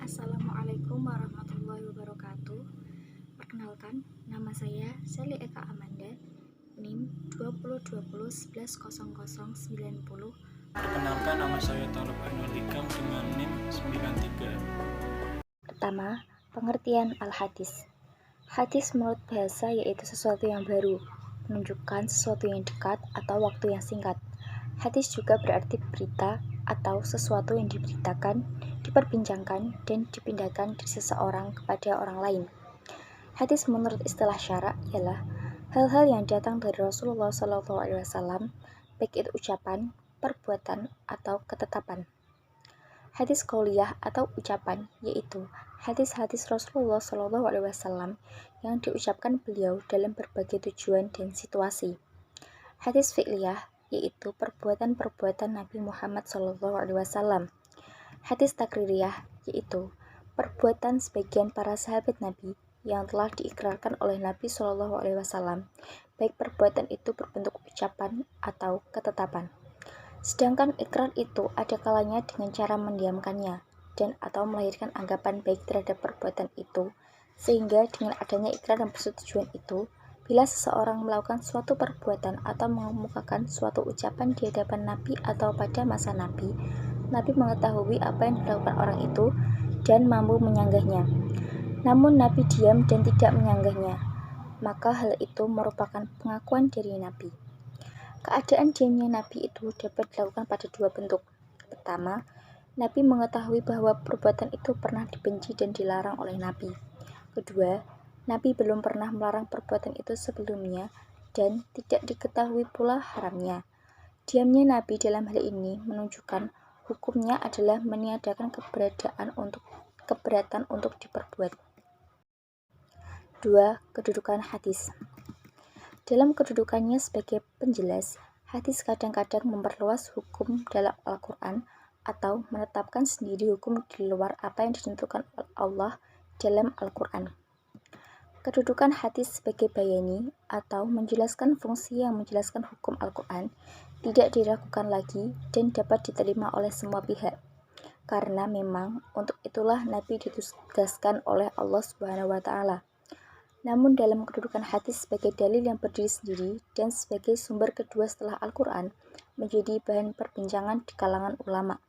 Assalamualaikum warahmatullahi wabarakatuh. Perkenalkan, nama saya Sally Eka Amanda, NIM 2020110090. Perkenalkan, nama saya Thalib Ainul Hikam dengan NIM 93. Pertama, pengertian al-hadis. Hadis menurut bahasa yaitu sesuatu yang baru, menunjukkan sesuatu yang dekat atau waktu yang singkat. Hadis juga berarti berita atau sesuatu yang diberitakan, diperbincangkan, dan dipindahkan dari seseorang kepada orang lain. Hadis menurut istilah syara ialah hal-hal yang datang dari Rasulullah SAW, baik itu ucapan, perbuatan, atau ketetapan. Hadis qauliyah atau ucapan yaitu hadis-hadis Rasulullah SAW yang diucapkan beliau dalam berbagai tujuan dan situasi. Hadis fi'liyah yaitu perbuatan-perbuatan Nabi Muhammad SAW. Hadis takririyah yaitu perbuatan sebagian para sahabat Nabi yang telah diikrarkan oleh Nabi SAW, baik perbuatan itu berbentuk ucapan atau ketetapan. Sedangkan ikrar itu ada kalanya dengan cara mendiamkannya dan atau melahirkan anggapan baik terhadap perbuatan itu, sehingga dengan adanya ikrar dan persetujuan itu, bila seseorang melakukan suatu perbuatan atau mengemukakan suatu ucapan di hadapan Nabi atau pada masa Nabi, Nabi mengetahui apa yang dilakukan orang itu dan mampu menyanggahnya. Namun Nabi diam dan tidak menyanggahnya, maka hal itu merupakan pengakuan dari Nabi. Keadaan diamnya Nabi itu dapat dilakukan pada dua bentuk. Pertama, Nabi mengetahui bahwa perbuatan itu pernah dibenci dan dilarang oleh Nabi. Kedua, Nabi belum pernah melarang perbuatan itu sebelumnya dan tidak diketahui pula haramnya. Diamnya Nabi dalam hal ini menunjukkan hukumnya adalah meniadakan keberatan untuk diperbuat. 2. Kedudukan hadis. Dalam kedudukannya sebagai penjelas, hadis kadang-kadang memperluas hukum dalam Al-Quran atau menetapkan sendiri hukum di luar apa yang ditentukan Allah dalam Al-Quran. Kedudukan hadis sebagai bayani atau menjelaskan fungsi yang menjelaskan hukum Al-Quran tidak diragukan lagi dan dapat diterima oleh semua pihak. Karena memang untuk itulah Nabi ditugaskan oleh Allah SWT. Namun dalam kedudukan hadis sebagai dalil yang berdiri sendiri dan sebagai sumber kedua setelah Al-Quran menjadi bahan perbincangan di kalangan ulama.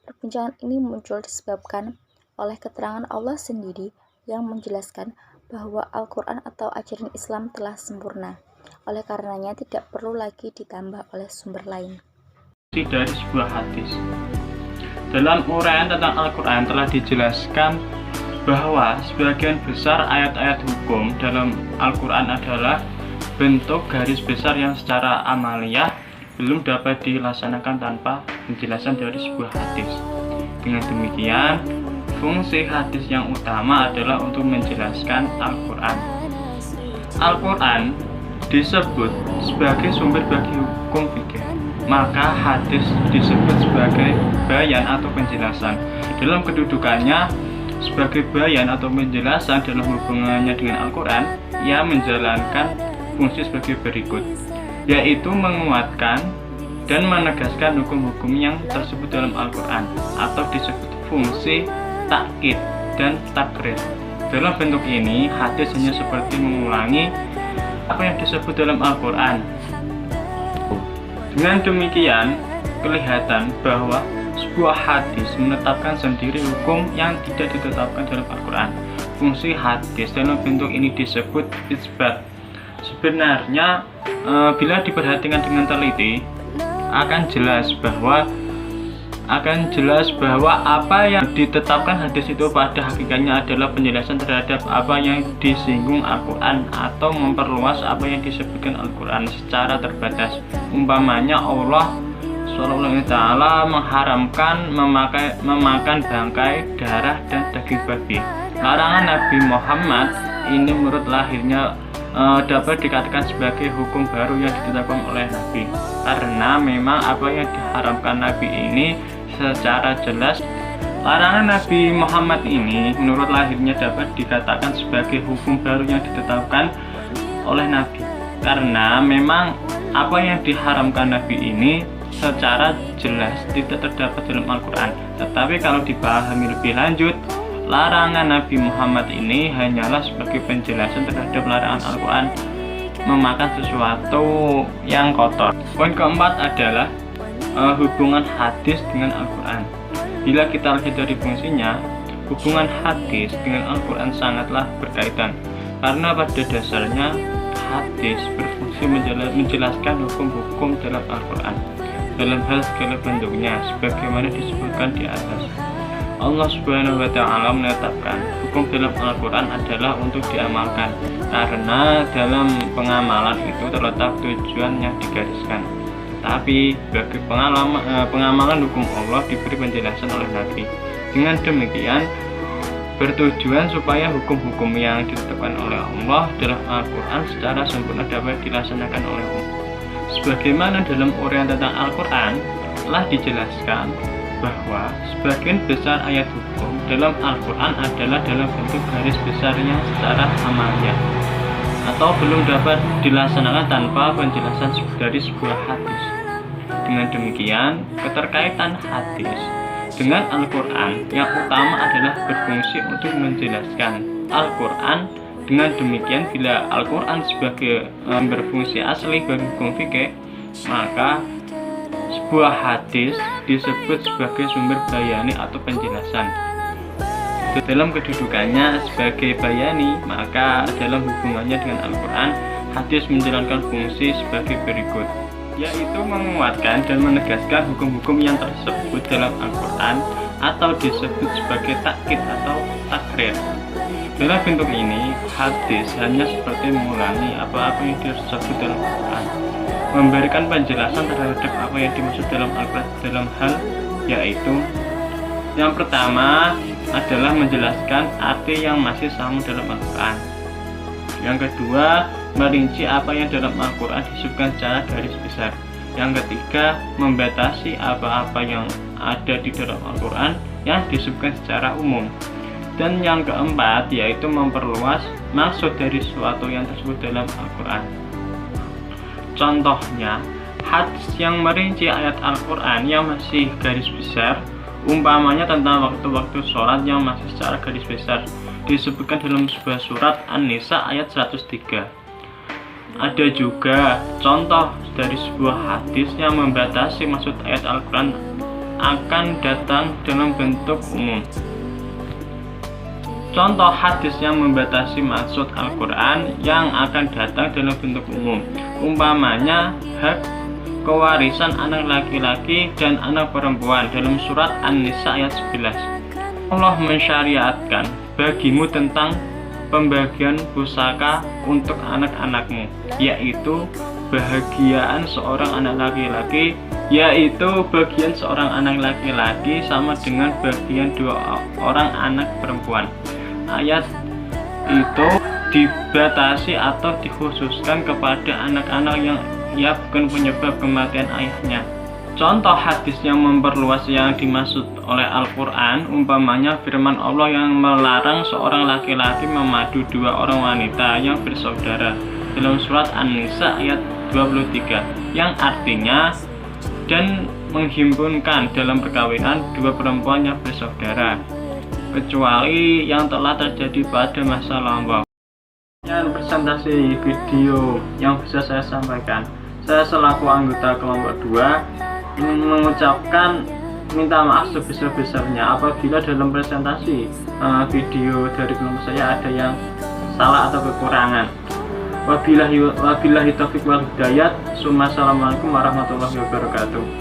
Perbincangan ini muncul disebabkan oleh keterangan Allah sendiri yang menjelaskan bahwa Al-Quran atau ajaran Islam telah sempurna. Oleh karenanya tidak perlu lagi ditambah oleh sumber lain. Dari sebuah hadis. Dalam uraian tentang Al-Quran telah dijelaskan bahwa sebagian besar ayat-ayat hukum dalam Al-Quran adalah bentuk garis besar yang secara amaliyah belum dapat dilaksanakan tanpa penjelasan dari sebuah hadis. Dengan demikian, fungsi hadis yang utama adalah untuk menjelaskan Al-Quran. Al-Quran disebut sebagai sumber bagi hukum fikih, maka hadis disebut sebagai bayan atau penjelasan. Dalam kedudukannya sebagai bayan atau penjelasan dalam hubungannya dengan Al-Quran, ia menjalankan fungsi sebagai berikut, yaitu menguatkan dan menegaskan hukum-hukum yang tersebut dalam Al-Quran, atau disebut fungsi takkid dan takrir. Dalam bentuk ini, hadis hanya seperti mengulangi apa yang disebut dalam Al-Quran. Dengan demikian, kelihatan bahwa sebuah hadis menetapkan sendiri hukum yang tidak ditetapkan dalam Al-Quran. Fungsi hadis dalam bentuk ini disebut isbat. Sebenarnya bila diperhatikan dengan teliti akan jelas bahwa apa yang ditetapkan hadis itu pada hakikatnya adalah penjelasan terhadap apa yang disinggung Al-Quran atau memperluas apa yang disebutkan Al-Quran secara terbatas. Umpamanya Allah Ta'ala mengharamkan memakan bangkai, darah, dan daging babi. Larangan Nabi Muhammad ini menurut lahirnya dapat dikatakan sebagai hukum baru yang ditetapkan oleh Nabi, karena memang apa yang diharamkan Nabi ini secara jelas. Larangan Nabi Muhammad ini menurut lahirnya dapat dikatakan sebagai hukum baru yang ditetapkan oleh Nabi, karena memang apa yang diharamkan Nabi ini secara jelas tidak terdapat dalam Al-Quran. Tetapi kalau dipahami lebih lanjut, larangan Nabi Muhammad ini hanyalah sebagai penjelasan terhadap larangan Al-Quran memakan sesuatu yang kotor. Poin keempat adalah hubungan hadis dengan Al-Quran. Bila kita lihat dari fungsinya, hubungan hadis dengan Al-Quran sangatlah berkaitan, karena pada dasarnya hadis berfungsi menjelaskan hukum-hukum dalam Al-Quran dalam hal segala bentuknya, sebagaimana disebutkan di atas. Allah Subhanahu wa Ta'ala menetapkan hukum dalam Al-Quran adalah untuk diamalkan, karena dalam pengamalan itu terletak tujuan yang digariskan. Tapi bagi pengamalan hukum Allah diberi penjelasan oleh Nabi. Dengan demikian bertujuan supaya hukum-hukum yang ditetapkan oleh Allah dalam Al-Quran secara sempurna dapat dilaksanakan oleh Allah. Sebagaimana dalam uraian tentang Al-Quran telah dijelaskan bahwa sebagian besar ayat hukum dalam Al-Quran adalah dalam bentuk garis besar yang secara amaliah atau belum dapat dilaksanakan tanpa penjelasan dari sebuah hadis. Dengan demikian, keterkaitan hadis dengan Al-Quran yang utama adalah berfungsi untuk menjelaskan Al-Quran. Dengan demikian, bila Al-Quran sebagai berfungsi asli bagi hukum fikih, maka sebuah hadis disebut sebagai sumber bayani atau penjelasan. Dalam kedudukannya sebagai bayani, maka dalam hubungannya dengan Al-Quran, hadis menjalankan fungsi sebagai berikut, yaitu menguatkan dan menegaskan hukum-hukum yang tersebut dalam Al-Quran atau disebut sebagai takkid atau takrir. Dalam bentuk ini, hadis hanya seperti mengulangi apa-apa yang disebut dalam Al-Quran, memberikan penjelasan terhadap apa yang dimaksud dalam Al-Quran dalam hal yaitu yang pertama adalah menjelaskan arti yang masih sama dalam Al-Quran. Yang kedua, merinci apa yang dalam Al-Quran disebutkan secara garis besar. Yang ketiga, membatasi apa-apa yang ada di dalam Al-Quran yang disebutkan secara umum. Dan yang keempat, yaitu memperluas maksud dari sesuatu yang tersebut dalam Al-Quran. Contohnya, hadis yang merinci ayat Al-Quran yang masih garis besar, umpamanya tentang waktu-waktu sholat yang masih secara garis besar, disebutkan dalam sebuah surat An-Nisa ayat 103. Ada juga contoh dari sebuah hadis yang membatasi maksud ayat Al-Quran akan datang dalam bentuk umum. Contoh hadis yang membatasi maksud Al-Quran yang akan datang dalam bentuk umum, umpamanya hak kewarisan anak laki-laki dan anak perempuan dalam surat An-Nisa ayat 11. Allah mensyariatkan bagimu tentang pembagian pusaka untuk anak-anakmu, yaitu bagian seorang anak laki-laki, sama dengan bagian dua orang anak perempuan. Ayat itu dibatasi atau dikhususkan kepada anak-anak yang ia bukan penyebab kematian ayahnya. Contoh hadis yang memperluas yang dimaksud oleh Al-Quran, umpamanya firman Allah yang melarang seorang laki-laki memadu dua orang wanita yang bersaudara dalam surat An-Nisa ayat 23, yang artinya dan menghimpunkan dalam perkawinan dua perempuan yang bersaudara, kecuali yang telah terjadi pada masa lampau. Yang presentasi video yang bisa saya sampaikan, saya selaku anggota kelompok 2 mengucapkan minta maaf sebesar-besarnya apabila dalam presentasi video dari kelompok saya ada yang salah atau kekurangan. Wabillahi taufiq wal hidayat. Assalamualaikum warahmatullahi wabarakatuh.